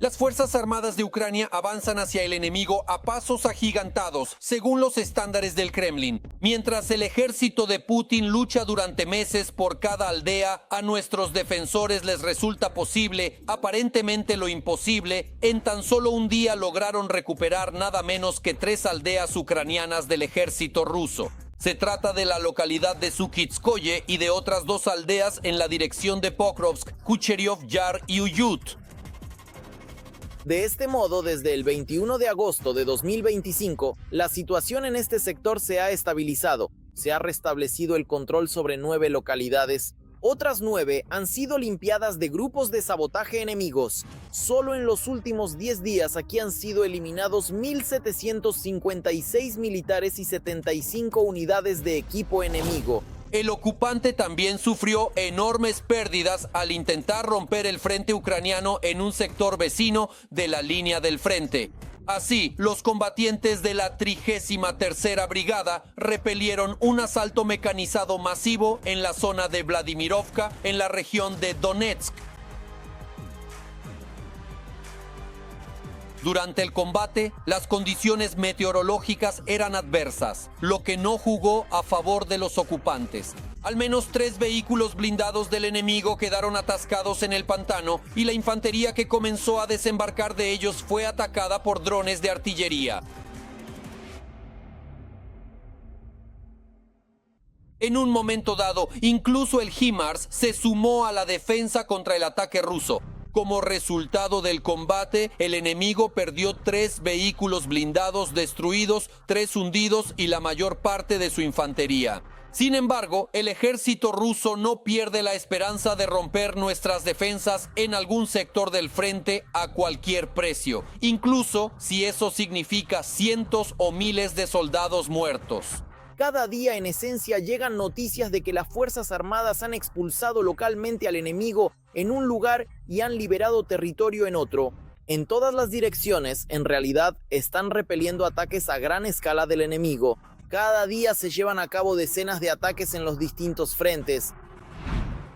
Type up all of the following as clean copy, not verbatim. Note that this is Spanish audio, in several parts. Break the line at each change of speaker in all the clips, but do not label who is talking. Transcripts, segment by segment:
Las Fuerzas Armadas de Ucrania avanzan hacia el enemigo a pasos agigantados, según los estándares del Kremlin. Mientras el ejército de Putin lucha durante meses por cada aldea, a nuestros defensores les resulta posible, aparentemente lo imposible. En tan solo un día lograron recuperar nada menos que 3 aldeas ucranianas del ejército ruso. Se trata de la localidad de Sukitskoye y de otras 2 aldeas en la dirección de Pokrovsk, Kucheryov Yar y Uyut.
De este modo, desde el 21 de agosto de 2025, la situación en este sector se ha estabilizado. Se ha restablecido el control sobre 9 localidades. Otras 9 han sido limpiadas de grupos de sabotaje enemigos. Solo en los últimos 10 días aquí han sido eliminados 1.756 militares y 75 unidades de equipo enemigo.
El ocupante también sufrió enormes pérdidas al intentar romper el frente ucraniano en un sector vecino de la línea del frente. Así, los combatientes de la 33ª Brigada repelieron un asalto mecanizado masivo en la zona de Vladimirovka, en la región de Donetsk. Durante el combate, las condiciones meteorológicas eran adversas, lo que no jugó a favor de los ocupantes. Al menos 3 vehículos blindados del enemigo quedaron atascados en el pantano y la infantería que comenzó a desembarcar de ellos fue atacada por drones de artillería. En un momento dado, incluso el HIMARS se sumó a la defensa contra el ataque ruso. Como resultado del combate, el enemigo perdió 3 vehículos blindados destruidos, 3 hundidos y la mayor parte de su infantería. Sin embargo, el ejército ruso no pierde la esperanza de romper nuestras defensas en algún sector del frente a cualquier precio, incluso si eso significa cientos o miles de soldados muertos.
Cada día, en esencia, llegan noticias de que las Fuerzas Armadas han expulsado localmente al enemigo en un lugar y han liberado territorio en otro. En todas las direcciones, en realidad, están repeliendo ataques a gran escala del enemigo. Cada día se llevan a cabo decenas de ataques en los distintos frentes.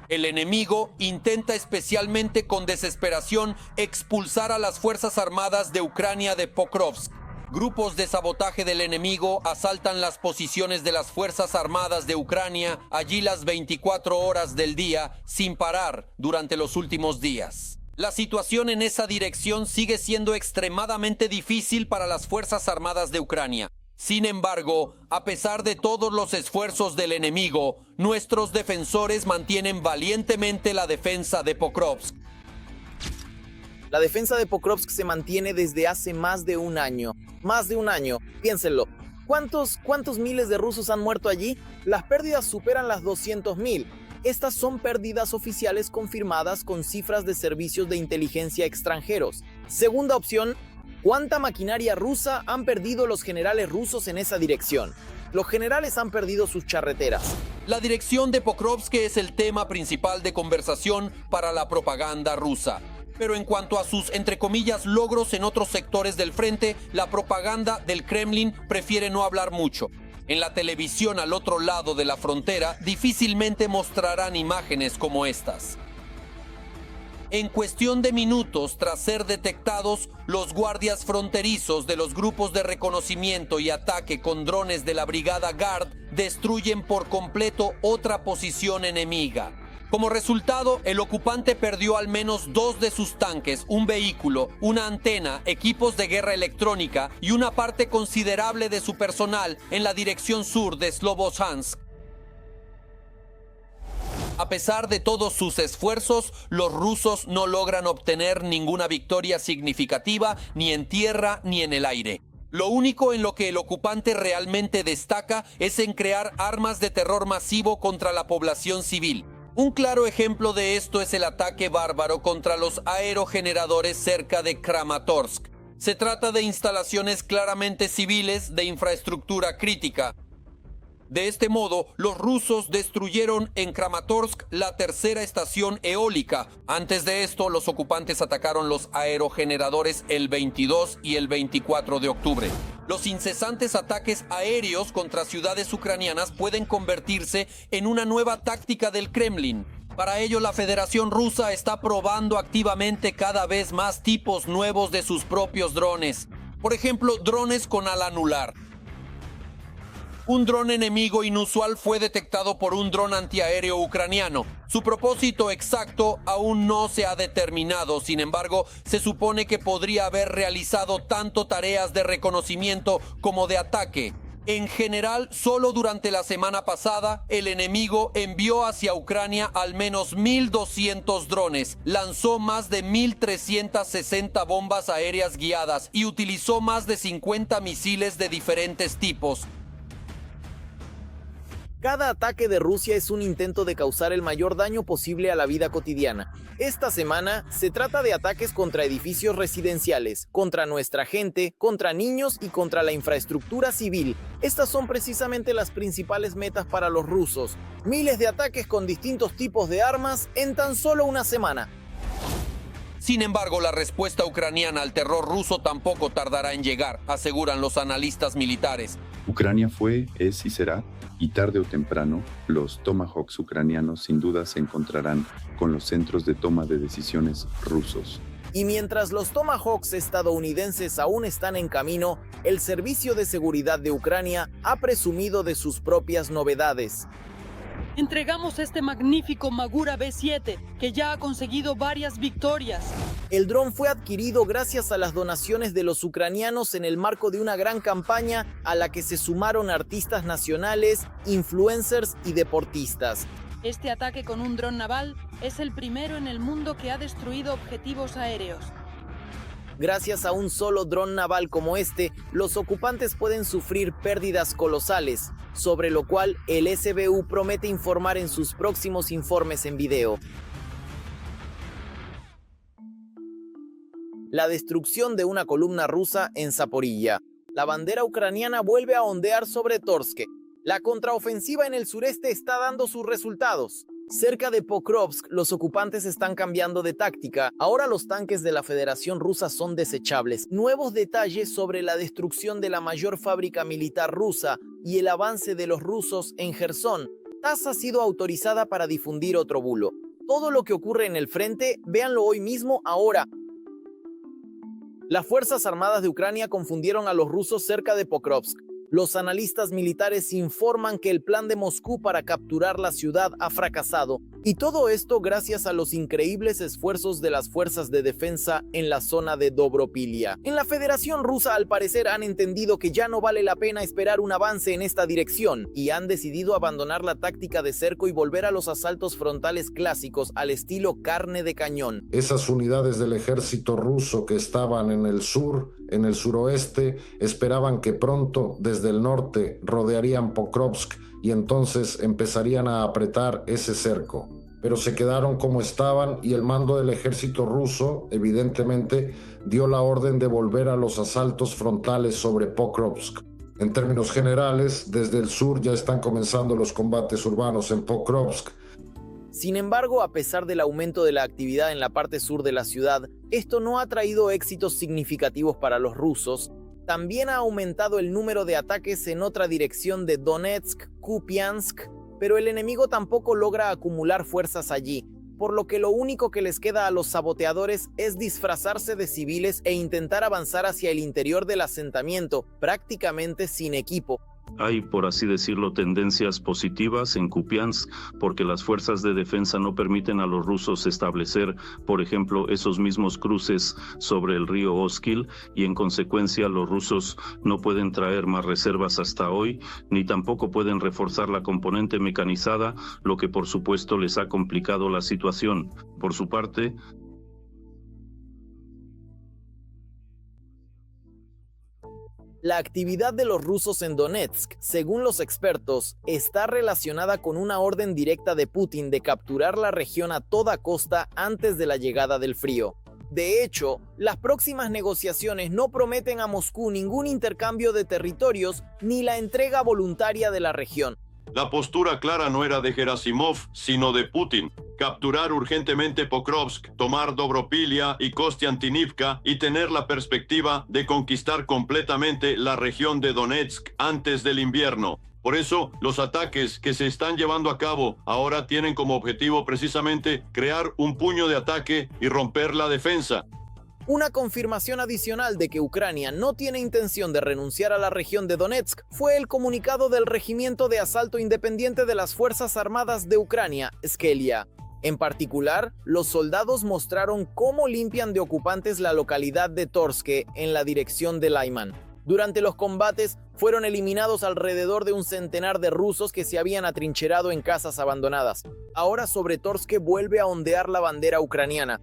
El enemigo intenta especialmente con desesperación expulsar a las Fuerzas Armadas de Ucrania de Pokrovsk. Grupos de sabotaje del enemigo asaltan las posiciones de las Fuerzas Armadas de Ucrania allí las 24 horas del día sin parar durante los últimos días. La situación en esa dirección sigue siendo extremadamente difícil para las Fuerzas Armadas de Ucrania. Sin embargo, a pesar de todos los esfuerzos del enemigo, nuestros defensores mantienen valientemente la defensa de Pokrovsk.
La defensa de Pokrovsk se mantiene desde hace más de un año. Más de un año, piénsenlo. ¿Cuántos miles de rusos han muerto allí? Las pérdidas superan las 200.000. Estas son pérdidas oficiales confirmadas con cifras de servicios de inteligencia extranjeros. Segunda opción, ¿cuánta maquinaria rusa han perdido los generales rusos en esa dirección? Los generales han perdido sus charreteras.
La dirección de Pokrovsk es el tema principal de conversación para la propaganda rusa. Pero en cuanto a sus, entre comillas, logros en otros sectores del frente, la propaganda del Kremlin prefiere no hablar mucho. En la televisión al otro lado de la frontera difícilmente mostrarán imágenes como estas. En cuestión de minutos tras ser detectados, los guardias fronterizos de los grupos de reconocimiento y ataque con drones de la Brigada Gard destruyen por completo otra posición enemiga. Como resultado, el ocupante perdió al menos 2 de sus tanques, un vehículo, una antena, equipos de guerra electrónica y una parte considerable de su personal en la dirección sur de Slobodansk. A pesar de todos sus esfuerzos, los rusos no logran obtener ninguna victoria significativa ni en tierra ni en el aire. Lo único en lo que el ocupante realmente destaca es en crear armas de terror masivo contra la población civil. Un claro ejemplo de esto es el ataque bárbaro contra los aerogeneradores cerca de Kramatorsk. Se trata de instalaciones claramente civiles de infraestructura crítica. De este modo, los rusos destruyeron en Kramatorsk la 3ª estación eólica. Antes de esto, los ocupantes atacaron los aerogeneradores el 22 y el 24 de octubre. Los incesantes ataques aéreos contra ciudades ucranianas pueden convertirse en una nueva táctica del Kremlin. Para ello, la Federación Rusa está probando activamente cada vez más tipos nuevos de sus propios drones. Por ejemplo, drones con ala anular. Un dron enemigo inusual fue detectado por un dron antiaéreo ucraniano. Su propósito exacto aún no se ha determinado, sin embargo, se supone que podría haber realizado tanto tareas de reconocimiento como de ataque. En general, solo durante la semana pasada, el enemigo envió hacia Ucrania al menos 1.200 drones, lanzó más de 1.360 bombas aéreas guiadas y utilizó más de 50 misiles de diferentes tipos.
Cada ataque de Rusia es un intento de causar el mayor daño posible a la vida cotidiana. Esta semana se trata de ataques contra edificios residenciales, contra nuestra gente, contra niños y contra la infraestructura civil. Estas son precisamente las principales metas para los rusos. Miles de ataques con distintos tipos de armas en tan solo una semana.
Sin embargo, la respuesta ucraniana al terror ruso tampoco tardará en llegar, aseguran los analistas militares.
Ucrania fue, es y será, y tarde o temprano, los Tomahawks ucranianos sin duda se encontrarán con los centros de toma de decisiones rusos.
Y mientras los Tomahawks estadounidenses aún están en camino, el Servicio de Seguridad de Ucrania ha presumido de sus propias novedades.
Entregamos este magnífico Magura B7, que ya ha conseguido varias victorias.
El dron fue adquirido gracias a las donaciones de los ucranianos en el marco de una gran campaña a la que se sumaron artistas nacionales, influencers y deportistas.
Este ataque con un dron naval es el primero en el mundo que ha destruido objetivos aéreos.
Gracias a un solo dron naval como este, los ocupantes pueden sufrir pérdidas colosales, sobre lo cual el SBU promete informar en sus próximos informes en video. La destrucción de una columna rusa en Zaporilla. La bandera ucraniana vuelve a ondear sobre Torsk. La contraofensiva en el sureste está dando sus resultados. Cerca de Pokrovsk, los ocupantes están cambiando de táctica. Ahora los tanques de la Federación Rusa son desechables. Nuevos detalles sobre la destrucción de la mayor fábrica militar rusa y el avance de los rusos en Jersón. TASS ha sido autorizada para difundir otro bulo. Todo lo que ocurre en el frente, véanlo hoy mismo, ahora. Las Fuerzas Armadas de Ucrania confundieron a los rusos cerca de Pokrovsk. Los analistas militares informan que el plan de Moscú para capturar la ciudad ha fracasado, y todo esto gracias a los increíbles esfuerzos de las fuerzas de defensa en la zona de Dobropilia. En la Federación Rusa, al parecer, han entendido que ya no vale la pena esperar un avance en esta dirección, y han decidido abandonar la táctica de cerco y volver a los asaltos frontales clásicos al estilo carne de cañón.
Esas unidades del ejército ruso que estaban en el sur, en el suroeste, esperaban que pronto, desde el norte, rodearían Pokrovsk y entonces empezarían a apretar ese cerco. Pero se quedaron como estaban y el mando del ejército ruso, evidentemente, dio la orden de volver a los asaltos frontales sobre Pokrovsk. En términos generales, desde el sur ya están comenzando los combates urbanos en Pokrovsk.
Sin embargo, a pesar del aumento de la actividad en la parte sur de la ciudad, esto no ha traído éxitos significativos para los rusos. También ha aumentado el número de ataques en otra dirección de Donetsk, Kupiansk, pero el enemigo tampoco logra acumular fuerzas allí, por lo que lo único que les queda a los saboteadores es disfrazarse de civiles e intentar avanzar hacia el interior del asentamiento, prácticamente sin equipo.
Hay, por así decirlo, tendencias positivas en Kupiansk porque las fuerzas de defensa no permiten a los rusos establecer, por ejemplo, esos mismos cruces sobre el río Oskil y en consecuencia los rusos no pueden traer más reservas hasta hoy, ni tampoco pueden reforzar la componente mecanizada, lo que por supuesto les ha complicado la situación. Por su parte,
La actividad de los rusos en Donetsk, según los expertos, está relacionada con una orden directa de Putin de capturar la región a toda costa antes de la llegada del frío. De hecho, las próximas negociaciones no prometen a Moscú ningún intercambio de territorios ni la entrega voluntaria de la región.
La postura clara no era de Gerasimov, sino de Putin. Capturar urgentemente Pokrovsk, tomar Dobropilia y Kostiantynivka y tener la perspectiva de conquistar completamente la región de Donetsk antes del invierno. Por eso, los ataques que se están llevando a cabo ahora tienen como objetivo precisamente crear un puño de ataque y romper la defensa.
Una confirmación adicional de que Ucrania no tiene intención de renunciar a la región de Donetsk fue el comunicado del Regimiento de Asalto Independiente de las Fuerzas Armadas de Ucrania, Skelia. En particular, los soldados mostraron cómo limpian de ocupantes la localidad de Torske en la dirección de Lyman. Durante los combates, fueron eliminados alrededor de un centenar de rusos que se habían atrincherado en casas abandonadas. Ahora sobre Torske vuelve a ondear la bandera ucraniana.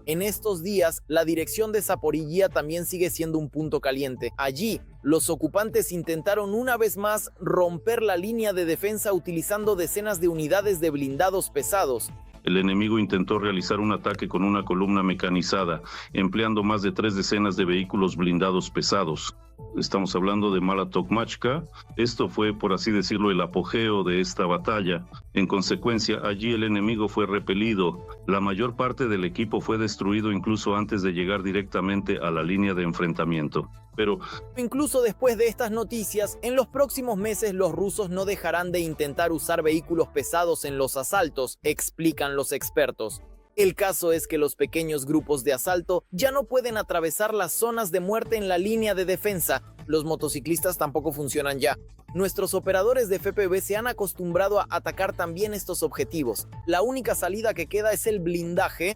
En estos días, la dirección de Zaporiyia también sigue siendo un punto caliente. Allí, los ocupantes intentaron una vez más romper la línea de defensa utilizando decenas de unidades de blindados pesados.
El enemigo intentó realizar un ataque con una columna mecanizada, empleando más de 3 decenas de vehículos blindados pesados. Estamos hablando de Mala Tokmachka. Esto fue, por así decirlo, el apogeo de esta batalla. En consecuencia, allí el enemigo fue repelido. La mayor parte del equipo fue destruido incluso antes de llegar directamente a la línea de enfrentamiento. Pero
incluso después de estas noticias, en los próximos meses los rusos no dejarán de intentar usar vehículos pesados en los asaltos, explican los expertos. El caso es que los pequeños grupos de asalto ya no pueden atravesar las zonas de muerte en la línea de defensa. Los motociclistas tampoco funcionan ya. Nuestros operadores de FPV se han acostumbrado a atacar también estos objetivos. La única salida que queda es el blindaje.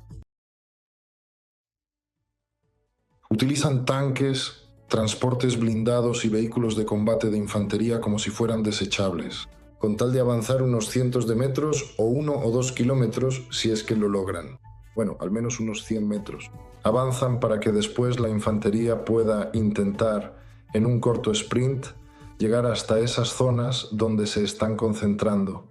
Utilizan tanques, transportes blindados y vehículos de combate de infantería como si fueran desechables, con tal de avanzar unos cientos de metros o 1 o 2 kilómetros si es que lo logran. Bueno, al menos unos 100 metros. Avanzan para que después la infantería pueda intentar, en un corto sprint, llegar hasta esas zonas donde se están concentrando.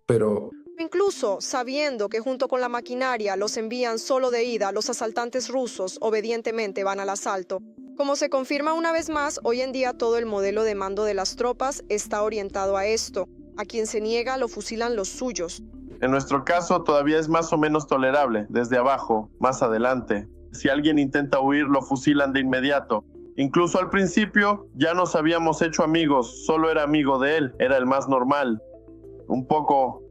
Pero
incluso sabiendo que junto con la maquinaria los envían solo de ida, los asaltantes rusos obedientemente van al asalto. Como se confirma una vez más, hoy en día todo el modelo de mando de las tropas está orientado a esto. A quien se niega lo fusilan los suyos.
En nuestro caso todavía es más o menos tolerable, desde abajo, más adelante. Si alguien intenta huir, lo fusilan de inmediato. Incluso al principio ya nos habíamos hecho amigos, solo era amigo de él, era el más normal. Un poco...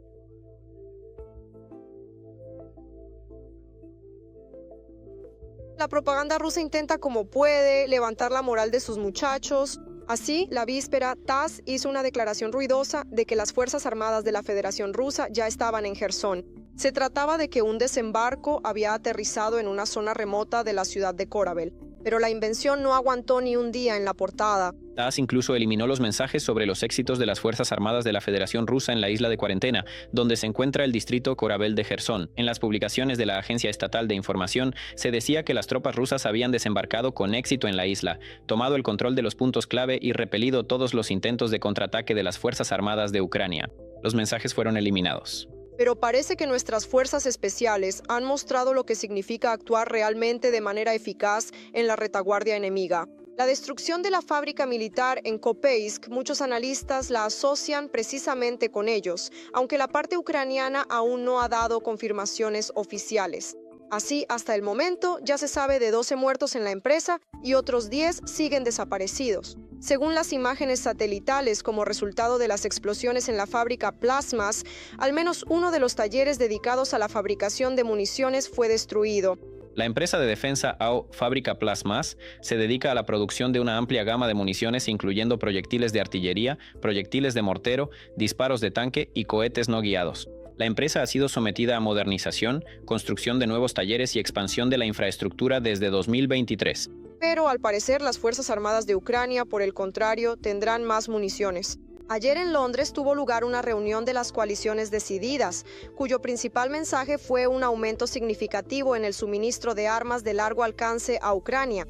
La propaganda rusa intenta como puede levantar la moral de sus muchachos. Así, la víspera, TASS hizo una declaración ruidosa de que las Fuerzas Armadas de la Federación Rusa ya estaban en Jersón. Se trataba de que un desembarco había aterrizado en una zona remota de la ciudad de Korabel. Pero la invención no aguantó ni un día en la portada.
TASS incluso eliminó los mensajes sobre los éxitos de las Fuerzas Armadas de la Federación Rusa en la isla de cuarentena, donde se encuentra el distrito Korabel de Jersón. En las publicaciones de la Agencia Estatal de Información se decía que las tropas rusas habían desembarcado con éxito en la isla, tomado el control de los puntos clave y repelido todos los intentos de contraataque de las Fuerzas Armadas de Ucrania. Los mensajes fueron eliminados.
Pero parece que nuestras fuerzas especiales han mostrado lo que significa actuar realmente de manera eficaz en la retaguardia enemiga. La destrucción de la fábrica militar en Kopeisk, muchos analistas la asocian precisamente con ellos, aunque la parte ucraniana aún no ha dado confirmaciones oficiales. Así, hasta el momento, ya se sabe de 12 muertos en la empresa y otros 10 siguen desaparecidos. Según las imágenes satelitales como resultado de las explosiones en la fábrica Plasmas, al menos uno de los talleres dedicados a la fabricación de municiones fue destruido.
La empresa de defensa AO Fábrica Plasmas se dedica a la producción de una amplia gama de municiones incluyendo proyectiles de artillería, proyectiles de mortero, disparos de tanque y cohetes no guiados. La empresa ha sido sometida a modernización, construcción de nuevos talleres y expansión de la infraestructura desde 2023.
Pero al parecer las Fuerzas Armadas de Ucrania, por el contrario, tendrán más municiones. Ayer en Londres tuvo lugar una reunión de las coaliciones decididas, cuyo principal mensaje fue un aumento significativo en el suministro de armas de largo alcance a Ucrania.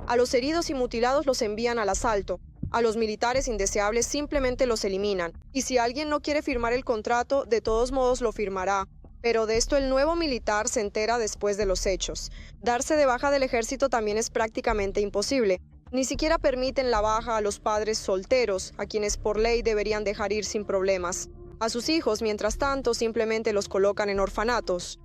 A los heridos y mutilados los envían al asalto. A los militares indeseables simplemente los eliminan. Y si alguien no quiere firmar el contrato, de todos modos lo firmará. Pero de esto el nuevo militar se entera después de los hechos. Darse de baja del ejército también es prácticamente imposible. Ni siquiera permiten la baja a los padres solteros, a quienes por ley deberían dejar ir sin problemas. A sus hijos, mientras tanto, simplemente los colocan en orfanatos.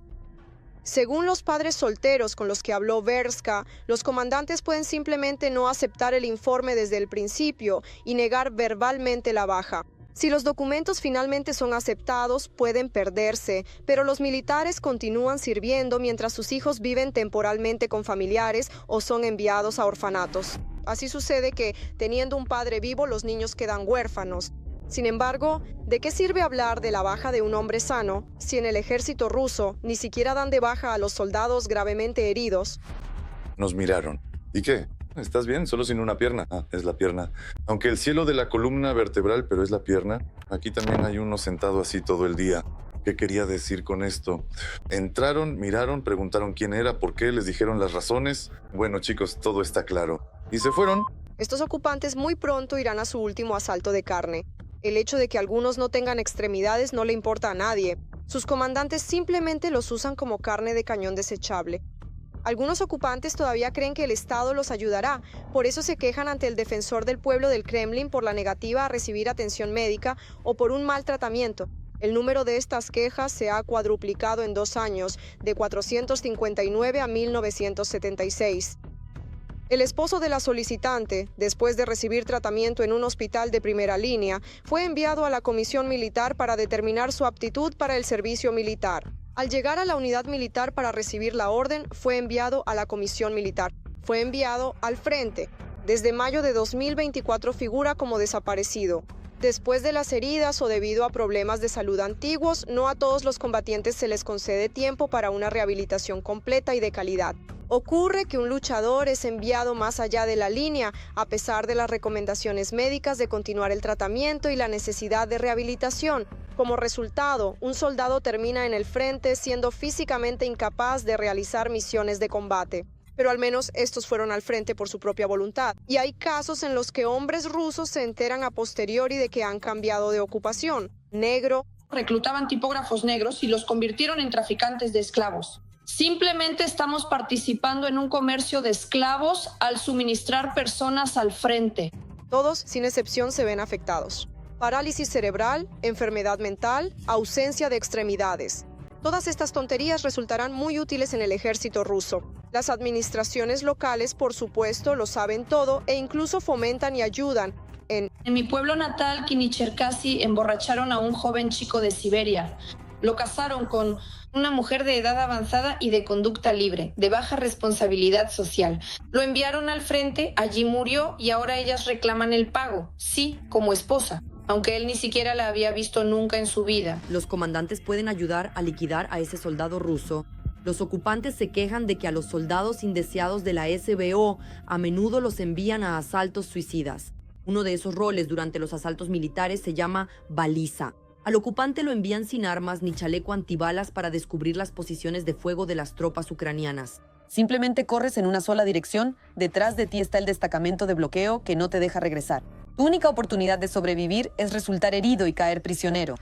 Según los padres solteros con los que habló Verska, los comandantes pueden simplemente no aceptar el informe desde el principio y negar verbalmente la baja. Si los documentos finalmente son aceptados, pueden perderse, pero los militares continúan sirviendo mientras sus hijos viven temporalmente con familiares o son enviados a orfanatos. Así sucede que, teniendo un padre vivo, los niños quedan huérfanos. Sin embargo, ¿de qué sirve hablar de la baja de un hombre sano si en el ejército ruso ni siquiera dan de baja a los soldados gravemente heridos?
Nos miraron. ¿Y qué? ¿Estás bien? Solo sin una pierna. Ah, es la pierna. Aunque el cielo de la columna vertebral, pero es la pierna. Aquí también hay uno sentado así todo el día. ¿Qué quería decir con esto? Entraron, miraron, preguntaron quién era, por qué, les dijeron las razones. Bueno, chicos, todo está claro. Y se fueron.
Estos ocupantes muy pronto irán a su último asalto de carne. El hecho de que algunos no tengan extremidades no le importa a nadie. Sus comandantes simplemente los usan como carne de cañón desechable. Algunos ocupantes todavía creen que el Estado los ayudará, por eso se quejan ante el defensor del pueblo del Kremlin por la negativa a recibir atención médica o por un mal tratamiento. El número de estas quejas se ha cuadruplicado en 2 años, de 459 a 1976. El esposo de la solicitante, después de recibir tratamiento en un hospital de primera línea, fue enviado a la comisión militar para determinar su aptitud para el servicio militar. Al llegar a la unidad militar para recibir la orden, fue enviado a la comisión militar. Fue enviado al frente. Desde mayo de 2024 figura como desaparecido. Después de las heridas o debido a problemas de salud antiguos, no a todos los combatientes se les concede tiempo para una rehabilitación completa y de calidad. Ocurre que un luchador es enviado más allá de la línea, a pesar de las recomendaciones médicas de continuar el tratamiento y la necesidad de rehabilitación. Como resultado, un soldado termina en el frente siendo físicamente incapaz de realizar misiones de combate. Pero al menos estos fueron al frente por su propia voluntad. Y hay casos en los que hombres rusos se enteran a posteriori de que han cambiado de ocupación. Negro.
Reclutaban tipógrafos negros y los convirtieron en traficantes de esclavos. Simplemente estamos participando en un comercio de esclavos al suministrar personas al frente.
Todos, sin excepción, se ven afectados. Parálisis cerebral, enfermedad mental, ausencia de extremidades. Todas estas tonterías resultarán muy útiles en el ejército ruso. Las administraciones locales, por supuesto, lo saben todo e incluso fomentan y ayudan. En
mi pueblo natal, Kinicherkasy, emborracharon a un joven chico de Siberia. Lo casaron con una mujer de edad avanzada y de conducta libre, de baja responsabilidad social. Lo enviaron al frente, allí murió y ahora ellas reclaman el pago. Sí, como esposa, aunque él ni siquiera la había visto nunca en su vida.
Los comandantes pueden ayudar a liquidar a ese soldado ruso. Los ocupantes se quejan de que a los soldados indeseados de la SBO a menudo los envían a asaltos suicidas. Uno de esos roles durante los asaltos militares se llama baliza. Al ocupante lo envían sin armas ni chaleco antibalas para descubrir las posiciones de fuego de las tropas ucranianas.
Simplemente corres en una sola dirección, detrás de ti está el destacamento de bloqueo que no te deja regresar. Tu única oportunidad de sobrevivir es resultar herido y caer prisionero.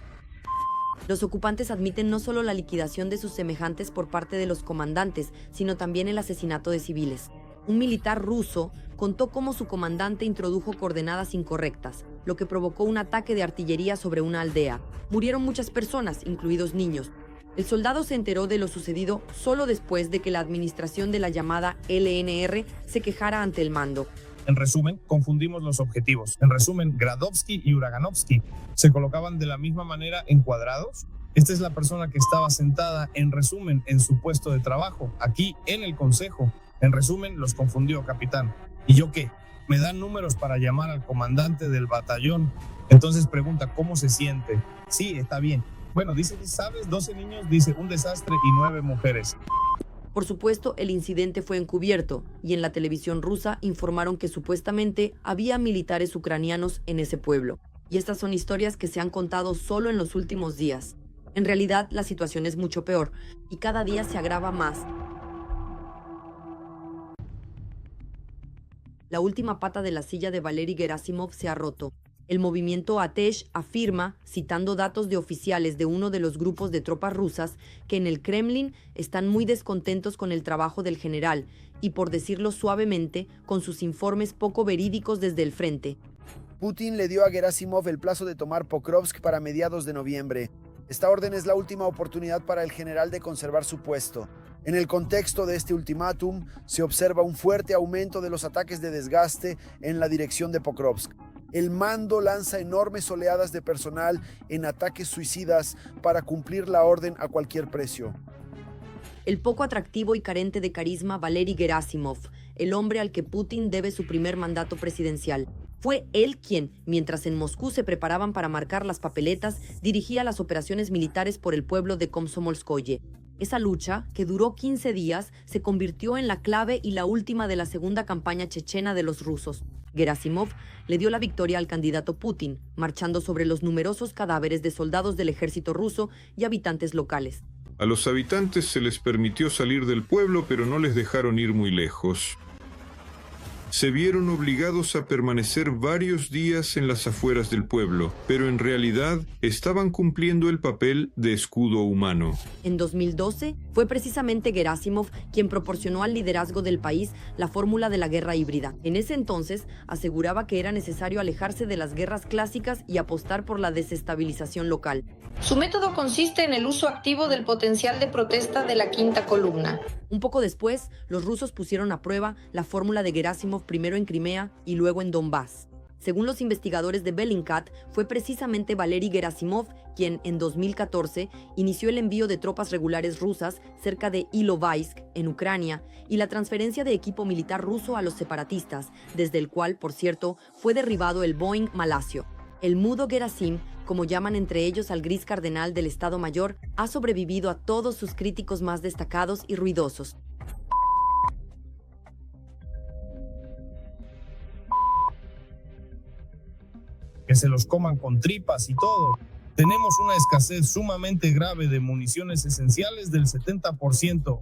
Los ocupantes admiten no solo la liquidación de sus semejantes por parte de los comandantes, sino también el asesinato de civiles. Un militar ruso contó cómo su comandante introdujo coordenadas incorrectas, lo que provocó un ataque de artillería sobre una aldea. Murieron muchas personas, incluidos niños. El soldado se enteró de lo sucedido solo después de que la administración de la llamada LNR se quejara ante el mando.
En resumen, confundimos los objetivos. En resumen, Gradovsky y Uraganovsky se colocaban de la misma manera encuadrados. Esta es la persona que estaba sentada, en resumen, en su puesto de trabajo, aquí en el consejo. En resumen, los confundió, capitán. ¿Y yo qué? Me dan números para llamar al comandante del batallón. Entonces pregunta, ¿cómo se siente? Sí, está bien. Bueno, dice, ¿sabes? 12 niños, dice, un desastre y 9 mujeres.
Por supuesto, el incidente fue encubierto y en la televisión rusa informaron que supuestamente había militares ucranianos en ese pueblo. Y estas son historias que se han contado solo en los últimos días. En realidad, la situación es mucho peor y cada día se agrava más. La última pata de la silla de Valery Gerasimov se ha roto. El movimiento Atesh afirma, citando datos de oficiales de uno de los grupos de tropas rusas, que en el Kremlin están muy descontentos con el trabajo del general y, por decirlo suavemente, con sus informes poco verídicos desde el frente.
Putin le dio a Gerasimov el plazo de tomar Pokrovsk para mediados de noviembre. Esta orden es la última oportunidad para el general de conservar su puesto. En el contexto de este ultimátum, se observa un fuerte aumento de los ataques de desgaste en la dirección de Pokrovsk. El mando lanza enormes oleadas de personal en ataques suicidas para cumplir la orden a cualquier precio.
El poco atractivo y carente de carisma Valery Gerasimov, el hombre al que Putin debe su primer mandato presidencial. Fue él quien, mientras en Moscú se preparaban para marcar las papeletas, dirigía las operaciones militares por el pueblo de Komsomolskoye. Esa lucha, que duró 15 días, se convirtió en la clave y la última de la segunda campaña chechena de los rusos. Gerasimov le dio la victoria al candidato Putin, marchando sobre los numerosos cadáveres de soldados del ejército ruso y habitantes locales.
A los habitantes se les permitió salir del pueblo, pero no les dejaron ir muy lejos. Se vieron obligados a permanecer varios días en las afueras del pueblo, pero en realidad estaban cumpliendo el papel de escudo humano.
En 2012, fue precisamente Gerasimov quien proporcionó al liderazgo del país la fórmula de la guerra híbrida. En ese entonces, aseguraba que era necesario alejarse de las guerras clásicas y apostar por la desestabilización local.
Su método consiste en el uso activo del potencial de protesta de la quinta columna.
Un poco después, los rusos pusieron a prueba la fórmula de Gerasimov primero en Crimea y luego en Donbass. Según los investigadores de Bellingcat, fue precisamente Valery Gerasimov quien, en 2014, inició el envío de tropas regulares rusas cerca de Ilovaisk, en Ucrania, y la transferencia de equipo militar ruso a los separatistas, desde el cual, por cierto, fue derribado el Boeing Malasio. El mudo Gerasim, como llaman entre ellos al gris cardenal del Estado Mayor, ha sobrevivido a todos sus críticos más destacados y ruidosos.
Que se los coman con tripas y todo. Tenemos una escasez sumamente grave de municiones esenciales del 70%.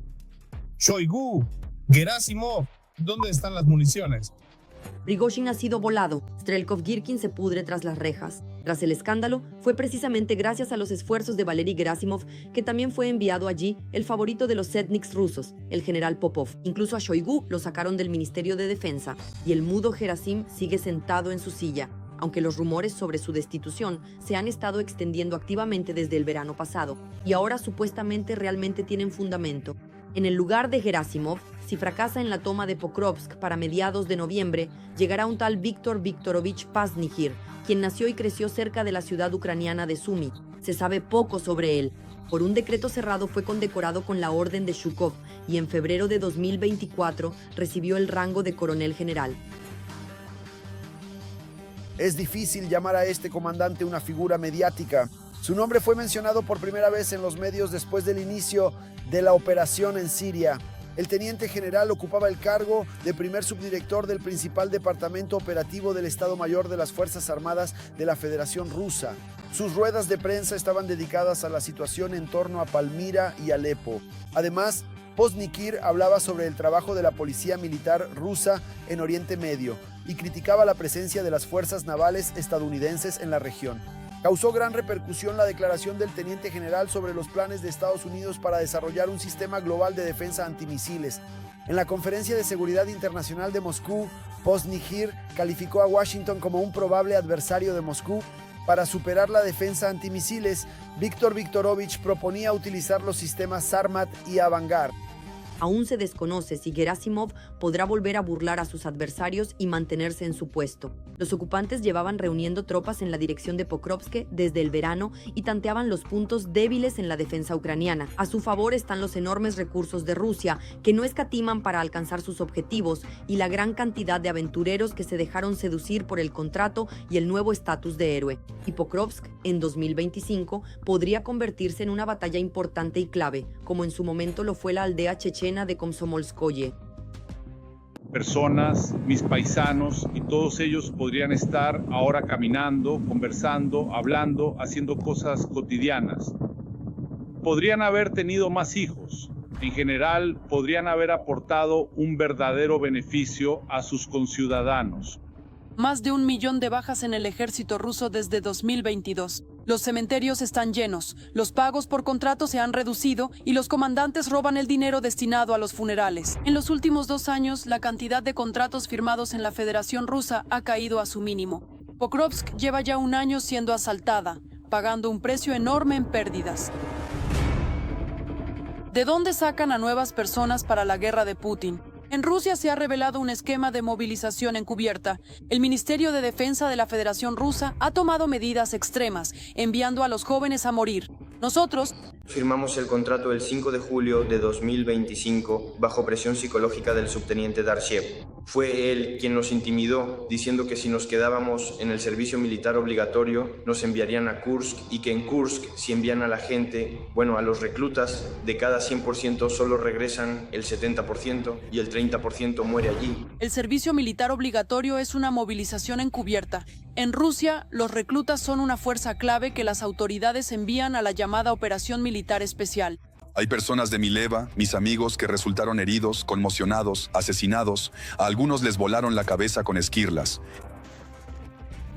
Shoigu, Gerasimov, ¿dónde están las municiones?
Prigozhin ha sido volado. Strelkov-Girkin se pudre tras las rejas. Tras el escándalo, fue precisamente gracias a los esfuerzos de Valery Gerasimov que también fue enviado allí el favorito de los setniks rusos, el general Popov. Incluso a Shoigu lo sacaron del Ministerio de Defensa y el mudo Gerasim sigue sentado en su silla, aunque los rumores sobre su destitución se han estado extendiendo activamente desde el verano pasado y ahora supuestamente realmente tienen fundamento. En el lugar de Gerasimov, si fracasa en la toma de Pokrovsk para mediados de noviembre, llegará un tal Viktor Viktorovich Paznikir, quien nació y creció cerca de la ciudad ucraniana de Sumy. Se sabe poco sobre él. Por un decreto cerrado fue condecorado con la Orden de Shukov y en febrero de 2024 recibió el rango de coronel general.
Es difícil llamar a este comandante una figura mediática. Su nombre fue mencionado por primera vez en los medios después del inicio de la operación en Siria. El teniente general ocupaba el cargo de primer subdirector del principal departamento operativo del Estado Mayor de las Fuerzas Armadas de la Federación Rusa. Sus ruedas de prensa estaban dedicadas a la situación en torno a Palmira y Alepo. Además, Poznikir hablaba sobre el trabajo de la policía militar rusa en Oriente Medio y criticaba la presencia de las fuerzas navales estadounidenses en la región. Causó gran repercusión la declaración del teniente general sobre los planes de Estados Unidos para desarrollar un sistema global de defensa antimisiles. En la Conferencia de Seguridad Internacional de Moscú, Poznikir calificó a Washington como un probable adversario de Moscú. Para superar la defensa antimisiles, Viktor Viktorovich proponía utilizar los sistemas Sarmat y Avangard.
Aún se desconoce si Gerasimov podrá volver a burlar a sus adversarios y mantenerse en su puesto. Los ocupantes llevaban reuniendo tropas en la dirección de Pokrovsk desde el verano y tanteaban los puntos débiles en la defensa ucraniana. A su favor están los enormes recursos de Rusia, que no escatiman para alcanzar sus objetivos, y la gran cantidad de aventureros que se dejaron seducir por el contrato y el nuevo estatus de héroe. Y Pokrovsk, en 2025, podría convertirse en una batalla importante y clave, como en su momento lo fue la aldea chechena de Komsomolskoye.
Personas, mis paisanos, y todos ellos podrían estar ahora caminando, conversando, hablando, haciendo cosas cotidianas. Podrían haber tenido más hijos. En general, podrían haber aportado un verdadero beneficio a sus conciudadanos.
Más de 1 millón de bajas en el ejército ruso desde 2022. Los cementerios están llenos, los pagos por contrato se han reducido y los comandantes roban el dinero destinado a los funerales. En los últimos 2 años, la cantidad de contratos firmados en la Federación Rusa ha caído a su mínimo. Pokrovsk lleva ya 1 año siendo asaltada. pagando un precio enorme en pérdidas. ¿De dónde sacan a nuevas personas para la guerra de Putin? En Rusia se ha revelado un esquema de movilización encubierta. El Ministerio de Defensa de la Federación Rusa ha tomado medidas extremas, enviando a los jóvenes a morir. Nosotros
firmamos el contrato el 5 de julio de 2025 bajo presión psicológica del subteniente Darshev. Fue él quien nos intimidó, diciendo que si nos quedábamos en el servicio militar obligatorio, nos enviarían a Kursk y que en Kursk, si envían a la gente, a los reclutas, de cada 100% solo regresan el 70% y el 30% muere allí.
El servicio militar obligatorio es una movilización encubierta. En Rusia, los reclutas son una fuerza clave que las autoridades envían a la llamada Operación Militar Especial.
Hay personas de mi leva, mis amigos, que resultaron heridos, conmocionados, asesinados. A algunos les volaron la cabeza con esquirlas.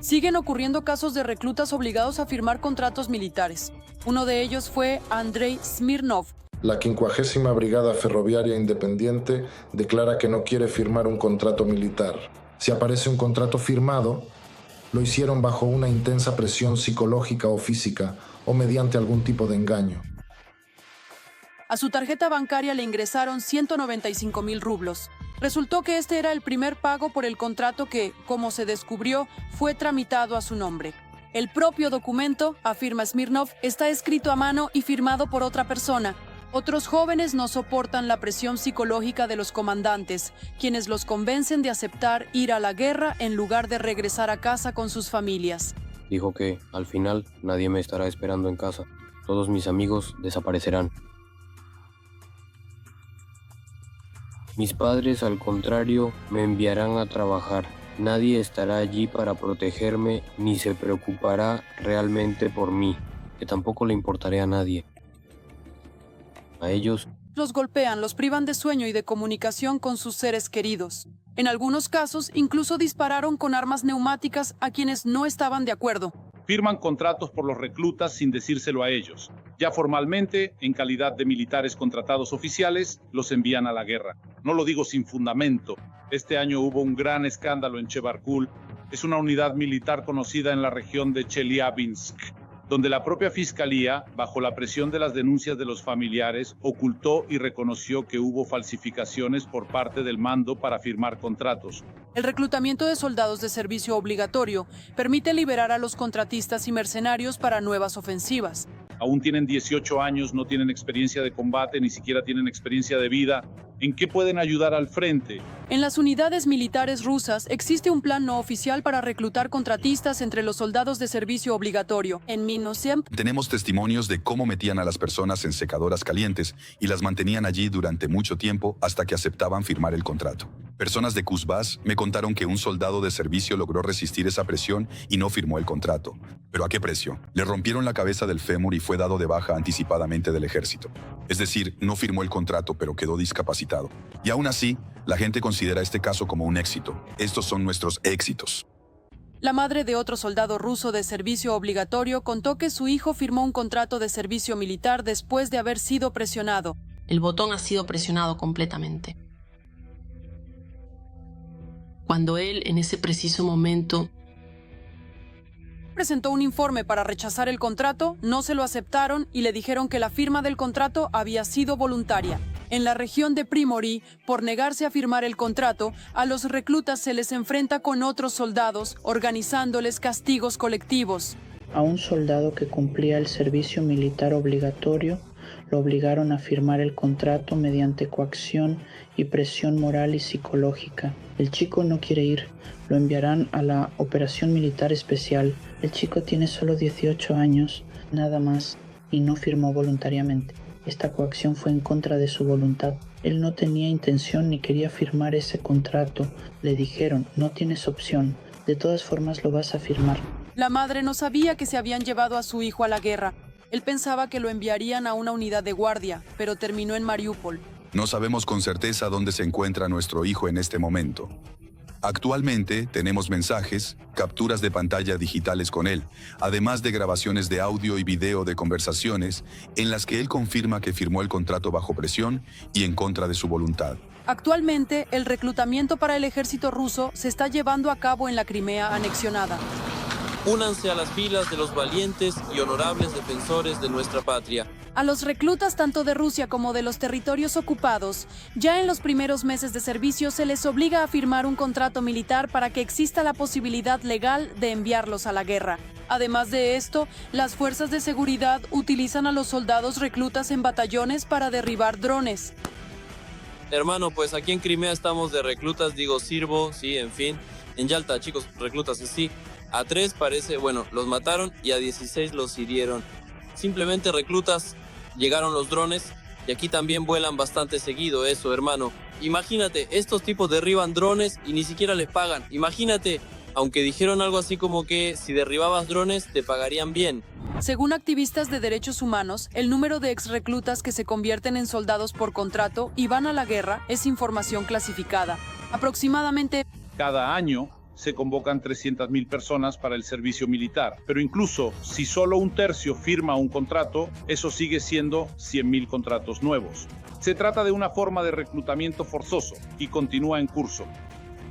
Siguen ocurriendo casos de reclutas obligados a firmar contratos militares. Uno de ellos fue Andrei Smirnov.
La 50ª Brigada Ferroviaria Independiente declara que no quiere firmar un contrato militar. Si aparece un contrato firmado, lo hicieron bajo una intensa presión psicológica o física o mediante algún tipo de engaño.
A su tarjeta bancaria le ingresaron 195,000 rublos. Resultó que este era el primer pago por el contrato que, como se descubrió, fue tramitado a su nombre. El propio documento, afirma Smirnov, está escrito a mano y firmado por otra persona. Otros jóvenes no soportan la presión psicológica de los comandantes, quienes los convencen de aceptar ir a la guerra en lugar de regresar a casa con sus familias.
Dijo que, al final, nadie me estará esperando en casa. Todos mis amigos desaparecerán. Mis padres, al contrario, me enviarán a trabajar. Nadie estará allí para protegerme ni se preocupará realmente por mí, que tampoco le importaré a nadie. A ellos
los golpean, los privan de sueño y de comunicación con sus seres queridos. En algunos casos, incluso dispararon con armas neumáticas a quienes no estaban de acuerdo.
Firman contratos por los reclutas sin decírselo a ellos. Ya formalmente, en calidad de militares contratados oficiales, los envían a la guerra. No lo digo sin fundamento. Este año hubo un gran escándalo en Chebarkul. Es una unidad militar conocida en la región de Chelyabinsk, donde la propia fiscalía, bajo la presión de las denuncias de los familiares, ocultó y reconoció que hubo falsificaciones por parte del mando para firmar contratos.
El reclutamiento de soldados de servicio obligatorio permite liberar a los contratistas y mercenarios para nuevas ofensivas.
Aún tienen 18 años, no tienen experiencia de combate, ni siquiera tienen experiencia de vida. ¿En qué pueden ayudar al frente?
En las unidades militares rusas existe un plan no oficial para reclutar contratistas entre los soldados de servicio obligatorio. En Minosiemp
tenemos testimonios de cómo metían a las personas en secadoras calientes y las mantenían allí durante mucho tiempo hasta que aceptaban firmar el contrato. Personas de Kuzbás me contaron que un soldado de servicio logró resistir esa presión y no firmó el contrato. ¿Pero a qué precio? Le rompieron la cabeza del fémur y fue dado de baja anticipadamente del ejército. Es decir, no firmó el contrato, pero quedó discapacitado. Y aún así, la gente considera este caso como un éxito. Estos son nuestros éxitos.
La madre de otro soldado ruso de servicio obligatorio contó que su hijo firmó un contrato de servicio militar después de haber sido presionado.
El botón ha sido presionado completamente. Cuando él, en ese preciso momento,
presentó un informe para rechazar el contrato, no se lo aceptaron y le dijeron que la firma del contrato había sido voluntaria. En la región de Primory, por negarse a firmar el contrato, a los reclutas se les enfrenta con otros soldados, organizándoles castigos colectivos.
A un soldado que cumplía el servicio militar obligatorio, lo obligaron a firmar el contrato mediante coacción y presión moral y psicológica. El chico no quiere ir, lo enviarán a la Operación Militar Especial. El chico tiene solo 18 años, nada más, y no firmó voluntariamente. Esta coacción fue en contra de su voluntad. Él no tenía intención ni quería firmar ese contrato. Le dijeron, no tienes opción, de todas formas lo vas a firmar.
La madre no sabía que se habían llevado a su hijo a la guerra. Él pensaba que lo enviarían a una unidad de guardia, pero terminó en Mariupol.
No sabemos con certeza dónde se encuentra nuestro hijo en este momento. Actualmente tenemos mensajes, capturas de pantalla digitales con él, además de grabaciones de audio y video de conversaciones en las que él confirma que firmó el contrato bajo presión y en contra de su voluntad.
Actualmente, el reclutamiento para el ejército ruso se está llevando a cabo en la Crimea anexionada.
Únanse a las filas de los valientes y honorables defensores de nuestra patria.
A los reclutas tanto de Rusia como de los territorios ocupados, ya en los primeros meses de servicio se les obliga a firmar un contrato militar para que exista la posibilidad legal de enviarlos a la guerra. Además de esto, las fuerzas de seguridad utilizan a los soldados reclutas en batallones para derribar drones.
Hermano, pues aquí en Crimea estamos de reclutas, sirvo, sí, en fin. En Yalta, chicos, reclutas, sí. A 3 parece, los mataron y a 16 los hirieron. Simplemente reclutas, llegaron los drones y aquí también vuelan bastante seguido eso, hermano. Imagínate, estos tipos derriban drones y ni siquiera les pagan. Imagínate, aunque dijeron algo así como que si derribabas drones te pagarían bien.
Según activistas de derechos humanos, el número de exreclutas que se convierten en soldados por contrato y van a la guerra es información clasificada. Aproximadamente
Cada año se convocan 300.000 personas para el servicio militar, pero incluso si solo un tercio firma un contrato, eso sigue siendo 100.000 contratos nuevos. Se trata de una forma de reclutamiento forzoso y continúa en curso.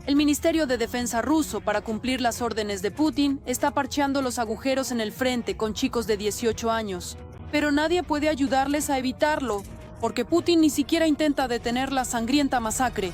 el Ministerio de Defensa ruso, para cumplir las órdenes de Putin, está parcheando los agujeros en el frente con chicos de 18 años. Pero nadie puede ayudarles a evitarlo, porque Putin ni siquiera intenta detener la sangrienta masacre.